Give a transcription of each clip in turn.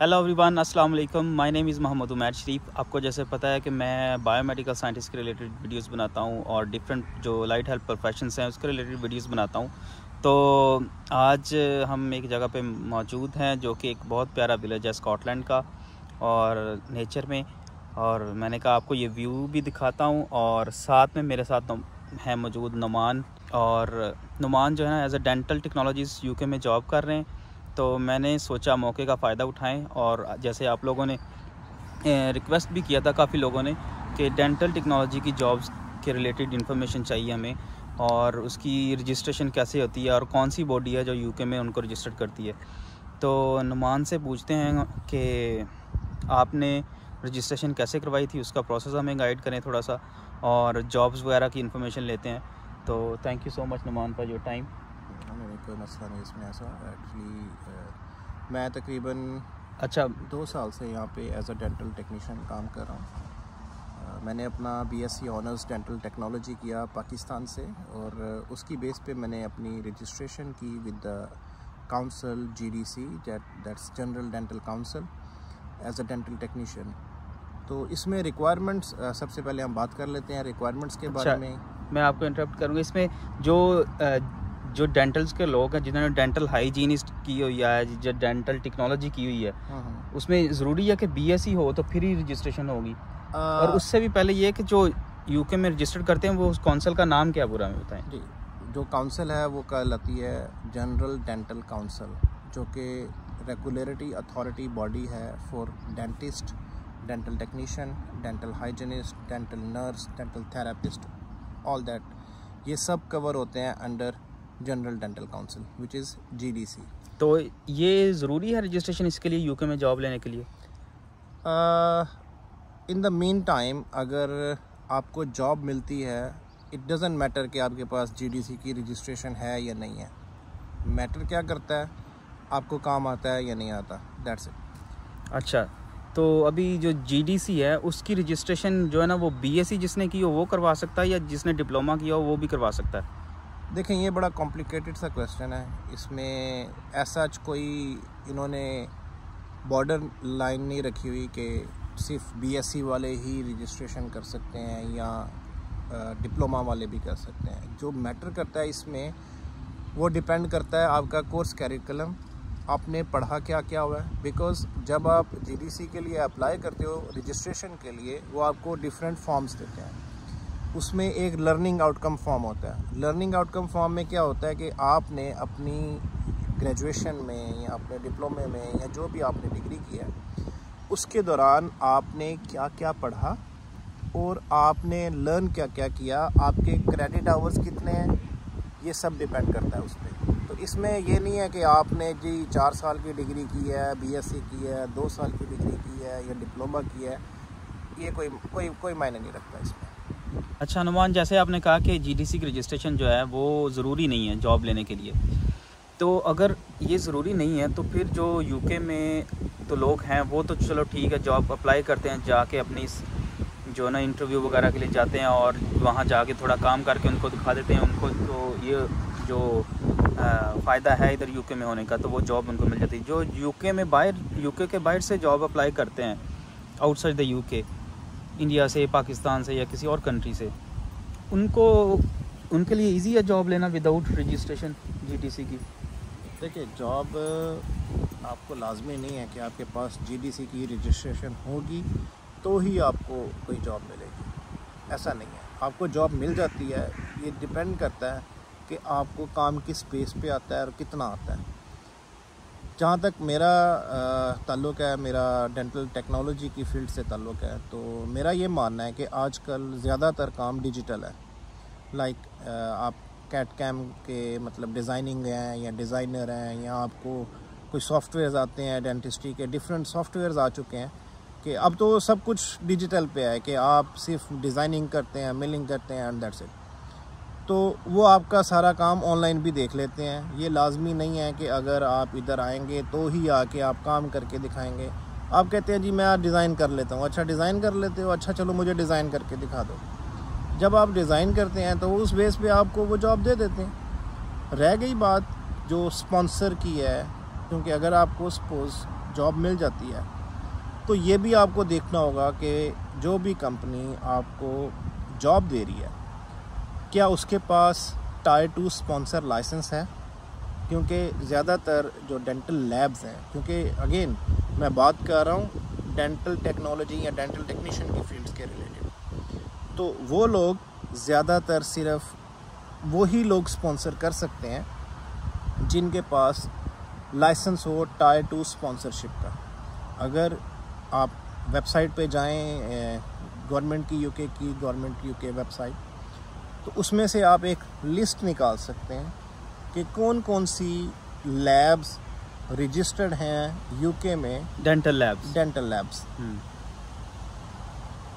Hello everyone, अस्सलाम वालेकुम। My name is Mohammad Umair Sharif. आपको जैसे पता है कि मैं बायोमेडिकल साइंटिस्ट के रिलेटेड वीडियोस बनाता हूं और डिफरेंट जो लाइट हेल्थ प्रोफेशंस हैं उसके रिलेटेड वीडियोस बनाता हूं। तो आज हम एक जगह पे मौजूद हैं जो कि एक बहुत प्यारा विलेज है स्कॉटलैंड का और नेचर में, और मैंने कहा आपको ये व्यू भी दिखाता हूँ। और साथ में मेरे साथ है मौजूद नुमान, और नुमान जो है ना as a dental technologies UK में जॉब कर रहे हैं। तो मैंने सोचा मौके का फ़ायदा उठाएं, और जैसे आप लोगों ने रिक्वेस्ट भी किया था काफ़ी लोगों ने कि डेंटल टेक्नोलॉजी की जॉब्स के रिलेटेड इन्फॉर्मेशन चाहिए हमें, और उसकी रजिस्ट्रेशन कैसे होती है और कौन सी बॉडी है जो यूके में उनको रजिस्टर्ड करती है। तो नुमान से पूछते हैं कि आपने रजिस्ट्रेशन कैसे करवाई थी, उसका प्रोसेस हमें गाइड करें थोड़ा सा, और जॉब्स वगैरह की इन्फॉर्मेशन लेते हैं। तो thank you so much Numan for your time. कोई मसला नहीं इसमें। ऐसा एक्चुअली मैं तकरीबन 2 साल से यहाँ पे एज अ डेंटल टेक्नीशियन काम कर रहा हूँ। मैंने अपना बीएससी ऑनर्स डेंटल टेक्नोलॉजी किया पाकिस्तान से, और उसकी बेस पे मैंने अपनी रजिस्ट्रेशन की with the council GDC, that's general dental council, as a dental technician. तो इसमें रिक्वायरमेंट्स सबसे पहले हम बात कर लेते हैं रिक्वायरमेंट्स के बारे में। मैं आपको इंटरप्ट करूँगा। इसमें जो डेंटल्स के लोग हैं जिन्होंने डेंटल हाइजीनिस्ट की हुई है, जो डेंटल टेक्नोलॉजी की हुई है, उसमें ज़रूरी है कि बीएससी हो तो फिर ही रजिस्ट्रेशन होगी। और उससे भी पहले ये कि जो यूके में रजिस्टर्ड करते हैं वो उस काउंसिल का नाम क्या पूरा में बताएं जी। जो काउंसिल है वो कहलाती है जनरल डेंटल काउंसिल, जो कि रेगुलेटरी अथॉरिटी बॉडी है for dentist, dental technician, dental hygienist, dental nurse, dental therapist, all that ये सब कवर होते हैं under general dental council which is GDC. तो ये ज़रूरी है रजिस्ट्रेशन इसके लिए यूके में जॉब लेने के लिए? इन द मीन टाइम अगर आपको जॉब मिलती है, इट डज़ंट मैटर कि आपके पास जीडीसी की रजिस्ट्रेशन है या नहीं है। मैटर क्या करता है, आपको काम आता है या नहीं आता, दैट्स इट। अच्छा, तो अभी जो जीडीसी है उसकी रजिस्ट्रेशन जो है ना वो बीएससी जिसने की हो वो करवा सकता है या जिसने डिप्लोमा किया हो वो भी करवा सकता है? देखें, ये बड़ा कॉम्प्लिकेटेड सा क्वेश्चन है। इसमें ऐसा कोई इन्होंने बॉर्डर लाइन नहीं रखी हुई कि सिर्फ बीएससी वाले ही रजिस्ट्रेशन कर सकते हैं या डिप्लोमा वाले भी कर सकते हैं। जो मैटर करता है इसमें वो डिपेंड करता है आपका कोर्स करिकुलम, आपने पढ़ा क्या क्या हुआ है। बिकॉज़ जब आप जीडीसी के लिए अप्लाई करते हो रजिस्ट्रेशन के लिए, वो आपको डिफरेंट फॉर्म्स देते हैं। उसमें एक लर्निंग आउटकम फॉर्म होता है। लर्निंग आउटकम फॉर्म में क्या होता है कि आपने अपनी ग्रेजुएशन में या अपने डिप्लोमे में या जो भी आपने डिग्री की है उसके दौरान आपने क्या क्या पढ़ा और आपने लर्न क्या क्या किया, आपके क्रेडिट आवर्स कितने हैं, ये सब डिपेंड करता है उस पर। तो इसमें ये नहीं है कि आपने जी 4 साल की डिग्री की है, बीएससी की है, 2 साल की डिग्री की है या डिप्लोमा की है, ये कोई मायने नहीं रखता इसमें। अच्छा नुमान, जैसे आपने कहा कि जीडीसी की रजिस्ट्रेशन जो है वो ज़रूरी नहीं है जॉब लेने के लिए, तो अगर ये ज़रूरी नहीं है तो फिर जो यूके में तो लोग हैं वो तो चलो ठीक है, जॉब अप्लाई करते हैं, जाके अपनी जो ना इंटरव्यू वगैरह के लिए जाते हैं और वहाँ जाके थोड़ा काम करके उनको दिखा देते हैं उनको। तो ये जो फ़ायदा है इधर यूके में होने का, तो वो जॉब उनको मिल जाती है। जो यूके के बाहर से जॉब अप्लाई करते हैं आउटसाइड द यूके, इंडिया से, पाकिस्तान से या किसी और कंट्री से, उनके लिए इजी है जॉब लेना विदाउट रजिस्ट्रेशन जीडीसी की? देखिए, जॉब आपको लाजमी नहीं है कि आपके पास जीडीसी की रजिस्ट्रेशन होगी तो ही आपको कोई जॉब मिलेगी, ऐसा नहीं है। आपको जॉब मिल जाती है, ये डिपेंड करता है कि आपको काम किस बेस पे आता है और कितना आता है। जहाँ तक मेरा ताल्लुक़ है, मेरा डेंटल टेक्नोलॉजी की फ़ील्ड से ताल्लुक़ है, तो मेरा ये मानना है कि आजकल ज़्यादातर काम डिजिटल है। लाइक आप कैट कैम के मतलब डिज़ाइनिंग हैं या डिज़ाइनर हैं, या आपको कोई सॉफ्टवेयर्स आते हैं डेंटिस्ट्री के, डिफरेंट सॉफ्टवेयर्स आ चुके हैं कि अब तो सब कुछ डिजिटल पे है कि आप सिर्फ डिज़ाइनिंग करते हैं, मिलिंग करते हैं एंड दैट्स इट। तो वो आपका सारा काम ऑनलाइन भी देख लेते हैं। ये लाजमी नहीं है कि अगर आप इधर आएंगे तो ही आके आप काम करके दिखाएंगे। आप कहते हैं जी मैं आज डिज़ाइन कर लेता हूँ, अच्छा डिज़ाइन कर लेते हो, अच्छा चलो मुझे डिज़ाइन करके दिखा दो। जब आप डिज़ाइन करते हैं तो उस बेस पे आपको वो जॉब दे देते हैं। रह गई बात जो स्पॉन्सर की है, क्योंकि अगर आपको सपोज़ जॉब मिल जाती है, तो ये भी आपको देखना होगा कि जो भी कंपनी आपको जॉब दे रही है क्या उसके पास टायर 2 स्पॉन्सर लाइसेंस है। क्योंकि ज़्यादातर जो डेंटल लैब्स हैं, क्योंकि अगेन मैं बात कर रहा हूँ डेंटल टेक्नोलॉजी या डेंटल टेक्नीशियन की फील्ड्स के रिलेटेड, तो वो लोग ज़्यादातर सिर्फ वही लोग स्पॉन्सर कर सकते हैं जिनके पास लाइसेंस हो टायर 2 स्पॉन्सरशिप का। अगर आप वेबसाइट पे जाएं गवर्नमेंट की यूके वेबसाइट, तो उसमें से आप एक लिस्ट निकाल सकते हैं कि कौन कौन सी लैब्स रजिस्टर्ड हैं यूके में। डेंटल लैब्स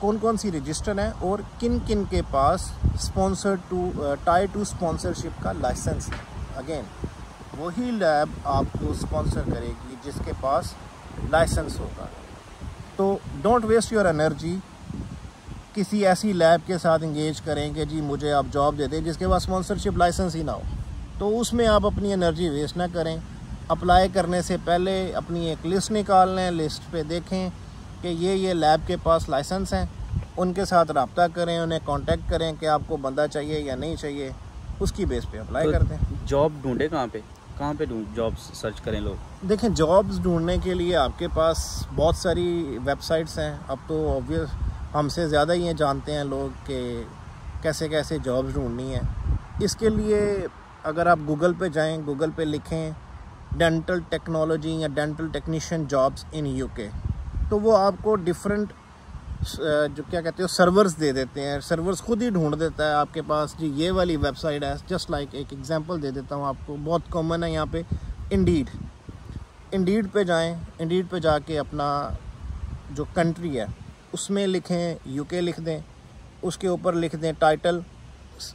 कौन कौन सी रजिस्टर्ड हैं और किन किन के पास टायर 2 स्पॉन्सरशिप का लाइसेंस है। अगेन वही लैब आपको स्पॉन्सर करेगी जिसके पास लाइसेंस होगा। तो डोंट वेस्ट योर एनर्जी किसी ऐसी लैब के साथ इंगेज करें कि जी मुझे आप जॉब दे दें जिसके पास स्पॉन्सरशिप लाइसेंस ही ना हो, तो उसमें आप अपनी एनर्जी वेस्ट ना करें। अप्लाई करने से पहले अपनी एक लिस्ट निकाल लें, लिस्ट पे देखें कि ये लैब के पास लाइसेंस हैं, उनके साथ रब्ता करें, उन्हें कांटेक्ट करें कि आपको बंदा चाहिए या नहीं चाहिए, उसकी बेस पे अप्लाई करते हैं। जॉब ढूंढे कहाँ पे जॉब सर्च करें लोग? देखें, जॉब्स ढूंढने के लिए आपके पास बहुत सारी वेबसाइट्स हैं। अब तो ऑब्वियस हमसे ज़्यादा ही जानते हैं लोग कि कैसे कैसे जॉब्स ढूंढनी है। इसके लिए अगर आप गूगल पे जाएं, गूगल पे लिखें डेंटल टेक्नोलॉजी या dental technician jobs in UK, तो वो आपको डिफरेंट जो क्या कहते हो सर्वर्स दे देते हैं। सर्वर्स खुद ही ढूंढ देता है आपके पास जी ये वाली वेबसाइट है। जस्ट लाइक एक एग्जांपल दे देता हूँ आपको, बहुत कॉमन है यहाँ पे इंडीड पे जाएं, इंडीड पे जाके अपना जो कंट्री है उसमें लिखें यूके लिख दें, उसके ऊपर लिख दें टाइटल।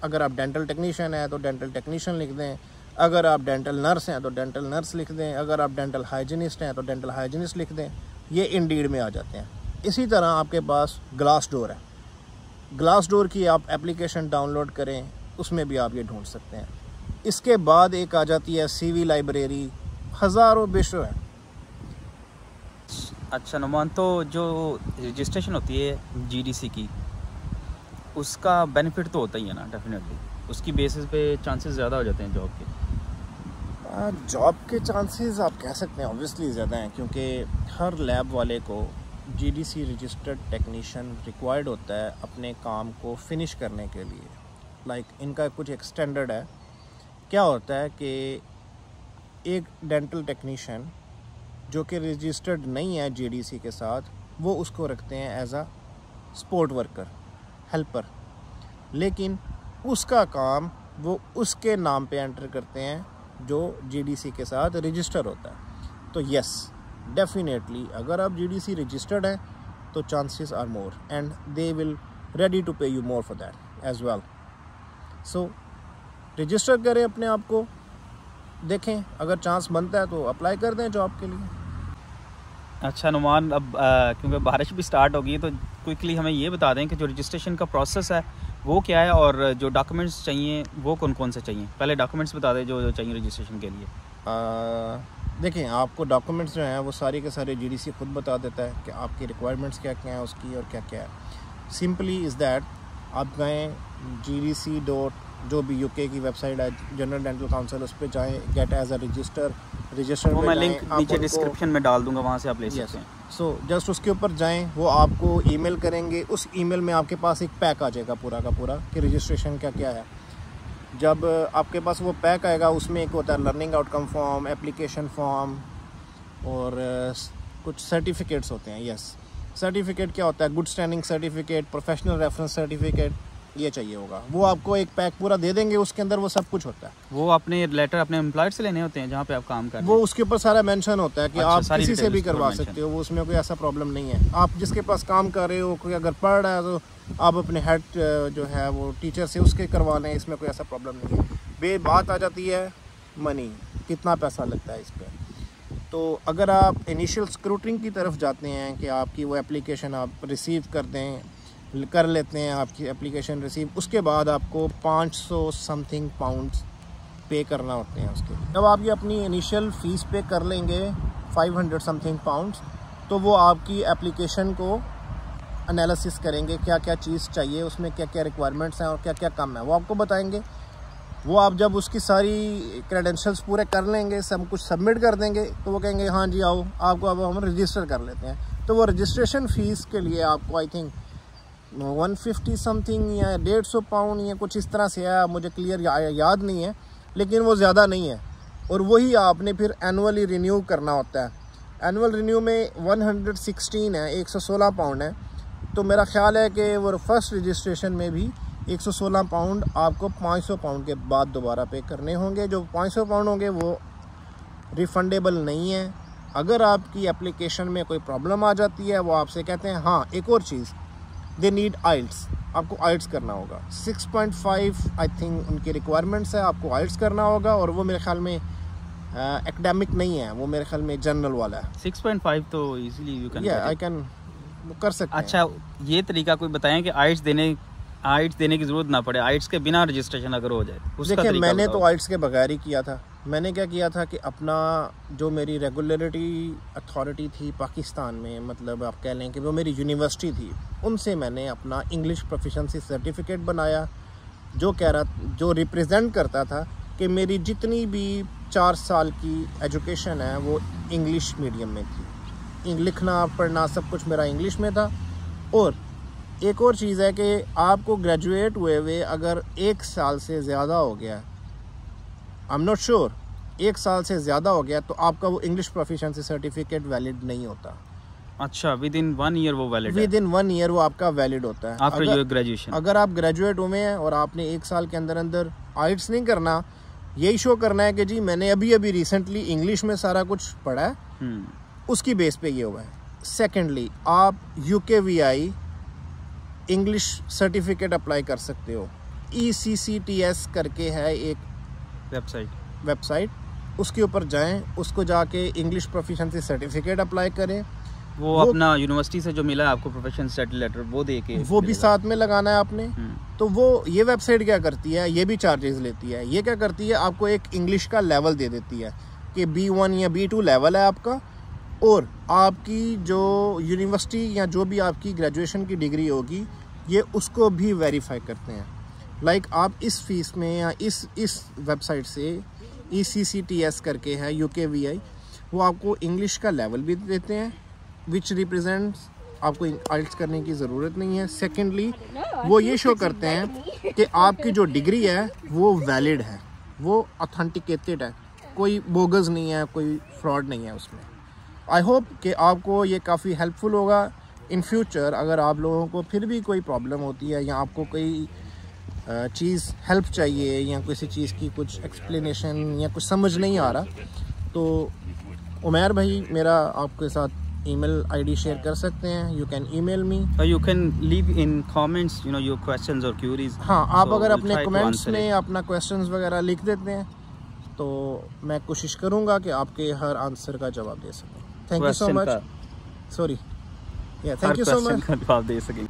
अगर आप डेंटल टेक्नीशियन हैं तो डेंटल टेक्नीशियन लिख दें, अगर आप डेंटल नर्स हैं तो डेंटल नर्स लिख दें, अगर आप डेंटल हाइजीनिस्ट हैं तो डेंटल हाइजीनिस्ट लिख दें। ये इंडीड में आ जाते हैं। इसी तरह आपके पास ग्लासडोर है, ग्लासडोर की आप एप्लीकेशन डाउनलोड करें, उसमें भी आप ये ढूंढ सकते हैं। इसके बाद एक आ जाती है सीवी लाइब्रेरी, हज़ारों विषय है। अच्छा नुमान, तो जो रजिस्ट्रेशन होती है जीडीसी की, उसका बेनिफिट तो होता ही है ना डेफिनेटली, उसकी बेसिस पे चांसेस ज़्यादा हो जाते हैं जॉब के। जॉब के चांसेस आप कह सकते हैं ऑब्वियसली ज़्यादा हैं, क्योंकि हर लैब वाले को जीडीसी रजिस्टर्ड टेक्नीशियन रिक्वायर्ड होता है अपने काम को फिनिश करने के लिए। लाइक इनका कुछ एक स्टैंडर्ड है। क्या होता है कि एक डेंटल टेक्नीशियन जो कि रजिस्टर्ड नहीं है जीडीसी के साथ, वो उसको रखते हैं as a support worker, helper, लेकिन उसका काम वो उसके नाम पे एंटर करते हैं जो जीडीसी के साथ रजिस्टर होता है। तो यस, डेफिनेटली अगर आप जीडीसी रजिस्टर्ड हैं तो chances are more and they will ready to pay you more for that as well. So register करें अपने आप को, देखें अगर चांस बनता है तो अप्लाई कर दें जॉब के लिए। अच्छा नुमान, अब क्योंकि बारिश भी स्टार्ट हो गई है तो क्विकली हमें ये बता दें कि जो रजिस्ट्रेशन का प्रोसेस है वो क्या है और जो डॉक्यूमेंट्स चाहिए वो कौन कौन से चाहिए। पहले डॉक्यूमेंट्स बता दें जो चाहिए रजिस्ट्रेशन के लिए। देखें, आपको डॉक्यूमेंट्स जो हैं वो सारे के सारे जीडीसी खुद बता देता है कि आपकी रिक्वायरमेंट्स क्या क्या हैं उसकी और क्या क्या है। सिंपली इज़ दैट आप गए GDC जो भी यूके की वेबसाइट है, जनरल डेंटल काउंसिल, उस पर जाएँ, गेट एज अ रजिस्टर वो मैं लिंक नीचे डिस्क्रिप्शन में डाल दूंगा, वहाँ से आप ले सकते हैं। सो जस्ट उसके ऊपर जाएं, वो आपको ईमेल करेंगे, उस ईमेल में आपके पास एक पैक आ जाएगा पूरा का पूरा कि रजिस्ट्रेशन क्या क्या है। जब आपके पास वो पैक आएगा उसमें एक होता है learning outcome form, application form और कुछ सर्टिफिकेट्स होते हैं। यस, सर्टिफिकेट क्या होता है, good standing certificate, professional reference certificate, ये चाहिए होगा। वो आपको एक पैक पूरा दे देंगे, उसके अंदर वो सब कुछ होता है। वो अपने लेटर अपने एम्प्लॉयर से लेने होते हैं जहाँ पे आप काम कर रहे हैं? वो उसके ऊपर सारा मेंशन होता है कि आप किसी से भी करवा सकते हो, वो उसमें कोई ऐसा प्रॉब्लम नहीं है। आप जिसके पास काम कर रहे हो, कोई अगर पढ़ रहा है तो आप अपने हेड जो है वो टीचर से उसके करवा लें, इसमें कोई ऐसा प्रॉब्लम नहीं है। बात आ जाती है मनी, कितना पैसा लगता है इस पर। तो अगर आप इनिशियल स्क्रूटनिंग की तरफ जाते हैं कि आपकी वो एप्लीकेशन आप रिसीव कर लेते हैं, आपकी एप्लीकेशन रिसीव, उसके बाद आपको 500 समथिंग पाउंड्स पे करना होते हैं उसके। जब आप ये अपनी इनिशियल फ़ीस पे कर लेंगे 500 समथिंग पाउंड्स। तो वो आपकी एप्लीकेशन को एनालिसिस करेंगे, क्या क्या चीज़ चाहिए उसमें, क्या क्या रिक्वायरमेंट्स हैं और क्या क्या कम है, वो आपको बताएंगे। वो आप जब उसकी सारी क्रेडेंशियल्स पूरे कर लेंगे, सब कुछ सबमिट कर देंगे, तो वो कहेंगे हाँ जी आओ, आपको अब हम रजिस्टर कर लेते हैं। तो वो रजिस्ट्रेशन फ़ीस के लिए आपको आई थिंक 150 समथिंग या 150 पाउंड या कुछ इस तरह से है, मुझे क्लियर याद नहीं है, लेकिन वो ज़्यादा नहीं है। और वही आपने फिर एनुअली रिन्यू करना होता है। एनुअल रिन्यू में 116 है, 116 पाउंड है। तो मेरा ख्याल है कि वो फर्स्ट रजिस्ट्रेशन में भी 116 पाउंड आपको 500 पाउंड के बाद दोबारा पे करने होंगे। जो 500 पाउंड होंगे वो रिफंडेबल नहीं है। अगर आपकी एप्लीकेशन में कोई प्रॉब्लम आ जाती है, वो आपसे कहते हैं हाँ एक और चीज़, दे नीड आइल्स, आपको आइल्स करना होगा। 6.5 आई थिंक उनकी रिक्वायरमेंट्स है, आपको आइल्स करना होगा। और वो मेरे ख्याल में एकेडमिक नहीं है, वो मेरे ख्याल में जनरल वाला है। 6.5 तो easily you can I can कर सकते हैं। अच्छा, ये तरीका कोई बताएं कि आइट्स देने की जरूरत ना पड़े, आइट्स के बिना रजिस्ट्रेशन अगर हो जाए, उसका देखिए तरीका मैंने बताओ। तो आइट्स के बगैर ही किया था। मैंने क्या किया था कि अपना जो मेरी रेगुलरिटी अथॉरिटी थी पाकिस्तान में, मतलब आप कह लें कि वो मेरी यूनिवर्सिटी थी, उनसे मैंने अपना इंग्लिश प्रोफिशिएंसी सर्टिफिकेट बनाया, जो रिप्रेजेंट करता था कि मेरी जितनी भी 4 साल की एजुकेशन है वो इंग्लिश मीडियम में थी। लिखना पढ़ना सब कुछ मेरा इंग्लिश में था। और एक और चीज़ है कि आपको ग्रेजुएट हुए अगर 1 साल से ज़्यादा हो गया, आई एम नॉट श्योर, 1 साल से ज़्यादा हो गया, तो आपका वो इंग्लिश प्रोफिशिएंसी सर्टिफिकेट वैलिड नहीं होता। अच्छा, विद इन 1 ईयर वो वैलिड है? विद इन 1 ईयर वो आपका वैलिड होता है आफ्टर योर ग्रेजुएशन। अगर आप ग्रेजुएट हुए हैं और आपने 1 साल के अंदर अंदर आइट्स नहीं करना, यही शो करना है कि जी मैंने अभी रिसेंटली इंग्लिश में सारा कुछ पढ़ा है, उसकी बेस पे ये हुआ है। सेकेंडली, आप UKVI इंग्लिश सर्टिफिकेट अप्लाई कर सकते हो। ECCTS करके है एक वेबसाइट, उसके ऊपर जाएं, उसको जाके इंग्लिश प्रोफिशिएंसी सर्टिफिकेट अप्लाई करें। वो अपना यूनिवर्सिटी से जो मिला है आपको प्रोफेशनल सर्टिफिकेट लेटर, वो दे के वो भी साथ में लगाना है आपने। तो वो ये वेबसाइट क्या करती है, ये भी चार्जेस लेती है। ये क्या करती है, आपको एक इंग्लिश का लेवल दे देती है कि B1 या B2 लेवल है आपका, और आपकी जो यूनिवर्सिटी या जो भी आपकी ग्रेजुएशन की डिग्री होगी ये उसको भी वेरीफाई करते हैं। लाइक आप इस फीस में या इस वेबसाइट से ECCTS करके है UKVI, वो आपको इंग्लिश का लेवल भी देते हैं, विच रिप्रेजेंट्स आपको आइल्स करने की ज़रूरत नहीं है। सेकेंडली, वो ये शो करते हैं कि आपकी जो डिग्री है वो वैलिड है, वो ऑथेंटिकेटेड है, कोई बोगस नहीं है, कोई फ्रॉड नहीं है उसमें। आई होप कि आपको ये काफ़ी हेल्पफुल होगा इन फ्यूचर। अगर आप लोगों को फिर भी कोई प्रॉब्लम होती है या आपको कोई चीज़ हेल्प चाहिए या किसी चीज़ की कुछ एक्सप्लेनेशन या कुछ समझ नहीं आ रहा, तो उमैर भाई मेरा आपके साथ ईमेल आईडी शेयर कर सकते हैं। You can email me, you can leave in comments your questions और क्यूरीज। हाँ, आप अगर अपने कमेंट्स में अपना क्वेश्चंस वगैरह लिख देते हैं तो मैं कोशिश करूँगा कि आपके हर आंसर का जवाब दे सकूँ। Thank you so much. Sorry, thank you so much.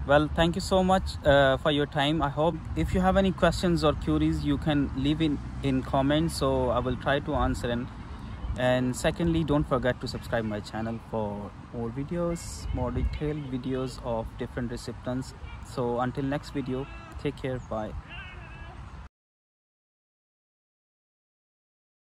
Well, thank you so much for your time. I hope if you have any questions or queries, you can leave in comments, so I will try to answer. And secondly, don't forget to subscribe my channel for more videos, more detailed videos of different recipients. So until next video, take care, bye.